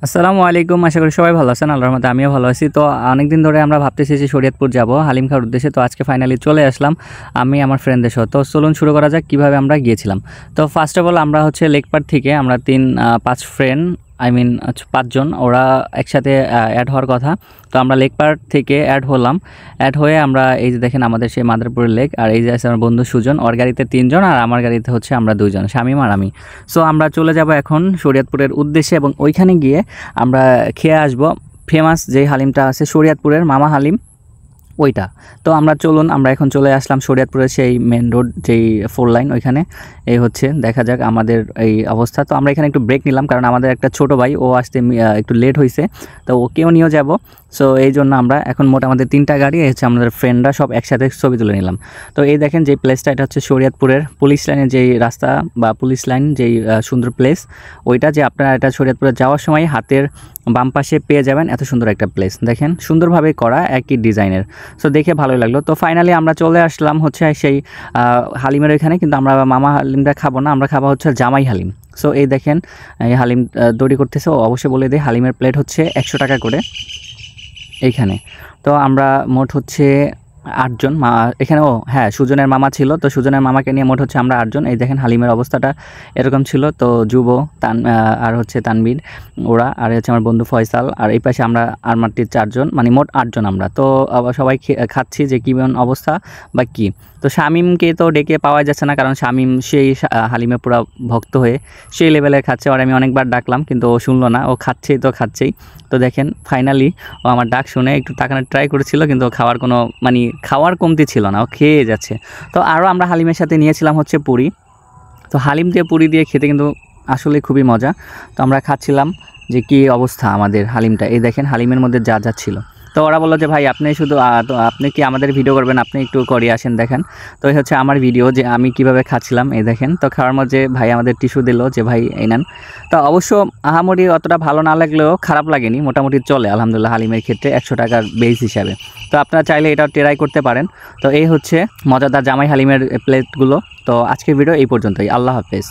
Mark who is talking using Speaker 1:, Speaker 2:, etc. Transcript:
Speaker 1: আসসালামু আলাইকুম। আশা করি সবাই ভালো আছেন। আল্লাহর রহমতে আমিও ভালো আছি। তো অনেকদিন ধরে আমরা ভাবতেছি যে শরীয়তপুর যাব হালিম খাওয়ার উদ্দেশ্যে। তো আজকে ফাইনালি চলে আসলাম আমি আমার ফ্রেন্ডদের সহ। তো চলুন শুরু করা যাক কীভাবে আমরা গিয়েছিলাম। তো ফার্স্ট অফ অল আমরা হচ্ছে লেকপাড় থেকে আমরা 5 ফ্রেন্ড আই মিন 5 জন ওরা একসাথে অ্যাড হওয়ার কথা। তো আমরা লেকপাড় থেকে অ্যাড হলাম। অ্যাড হয়ে আমরা এই যে দেখেন আমাদের সেই মাদারপুরের লেক, আর এই যে আছে আমার বন্ধু সুজন, ওর গাড়িতে 3 জন আর আমার গাড়িতে হচ্ছে আমরা 2 জন, শামীম আর আমি। সো আমরা চলে যাব এখন শরীয়তপুরের উদ্দেশ্যে এবং ওইখানে গিয়ে আমরা খেয়ে আসবো ফেমাস যেই হালিমটা আছে শরীয়তপুরের মামা হালিম, ওইটা। তো আমরা চলুন, আমরা এখন চলে আসলাম শরীয়তপুরের সেই মেন রোড যেই 4 লাইন ওইখানে। এই হচ্ছে দেখা যাক আমাদের এই অবস্থা। তো আমরা এখানে একটু ব্রেক নিলাম কারণ আমাদের একটা ছোট ভাই ও আসতে একটু লেট হয়েছে, তো ওকেও নিয়েও যাব। সো এই জন্য আমরা এখন মোট আমাদের 3টা গাড়ি হচ্ছে, আমাদের ফ্রেন্ডরা সব একসাথে ছবি তুলে নিলাম। তো এই দেখেন যে প্লেসটা, এটা হচ্ছে শরীয়তপুরের পুলিশ লাইনের যেই রাস্তা বা পুলিশ লাইন যেই সুন্দর প্লেস, ওইটা যে আপনারা এটা শরীয়তপুরে যাওয়ার সময় হাতের বাম পাশে পেয়ে যাবেন। এত সুন্দর একটা প্লেস দেখেন, সুন্দরভাবে করা একই ডিজাইনের। সো দেখে ভালোই লাগলো। তো ফাইনালি আমরা চলে আসলাম হচ্ছে সেই হালিমের ওইখানে, কিন্তু আমরা মামা হালিমটা খাবো না, আমরা খাবো হচ্ছে জামাই হালিম। সো এই দেখেন এই হালিম তৈরি করতেছে। অবশ্যই বলে দিই হালিমের প্লেট হচ্ছে 100 টাকা করে এইখানে। তো আমরা মোট হচ্ছে 8 জন এখানে। হ্যাঁ, সুজনের মামা ছিল, তো সুজনের মামাকে নিয়ে মোট হচ্ছে আমরা 8 জন। এই দেখেন হালিমের অবস্থাটা এরকম ছিল। তো যুব আর হচ্ছে তানবীর ওরা, আর হচ্ছে আমার বন্ধু ফয়সাল, আর এই পাশে আমরা আর মাত্র 4 জন, মানে মোট 8 জন আমরা। তো আবার সবাই খাচ্ছি যে কেমন অবস্থা বা কী। তো শামীমকে তো ডেকে পাওয়া যাচ্ছে না কারণ শামীম সেই হালিমে পুরো ভক্ত হয়ে সেই লেভেলের খাচ্ছে। আর আমি অনেকবার ডাকলাম কিন্তু ও শুনলো না, ও খাচ্ছেই তো খাচ্ছেই। তো দেখেন ফাইনালি ও আমার ডাক শুনে একটু তাকানোর ট্রাই করেছিল, কিন্তু খাওয়ার কোনো খাওয়ার কমতি ছিল না, ও খেয়ে যাচ্ছে। তো আরও আমরা হালিমের সাথে নিয়েছিলাম হচ্ছে পুরি। তো হালিম দিয়ে পুরি দিয়ে খেতে কিন্তু আসলে খুবই মজা। তো আমরা খাচ্ছিলাম যে কী অবস্থা আমাদের হালিমটা। এই দেখেন হালিমের মধ্যে যা যা ছিল। তো ওরা বললো যে ভাই আপনি শুধু তো আপনি কি আমাদের ভিডিও করবেন, আপনি একটু করে আসেন দেখেন। তো এই হচ্ছে আমার ভিডিও যে আমি কিভাবে খাচ্ছিলাম। এই দেখেন, তো খাওয়ার মধ্যে ভাই আমাদের টিস্যু দিল যে ভাই এই নেন। তো অবশ্য আহামরি অতটা ভালো না লাগলেও খারাপ লাগেনি, মোটামুটি চলে আলহামদুলিল্লাহ হালিমের ক্ষেত্রে 100 টাকার বেস হিসাবে। তো আপনারা চাইলে এটা ট্রাই করতে পারেন। তো এই হচ্ছে মজাদার জামাই হালিমের প্লেটগুলো। তো আজকের ভিডিও এই পর্যন্তই। আল্লাহ হাফেজ।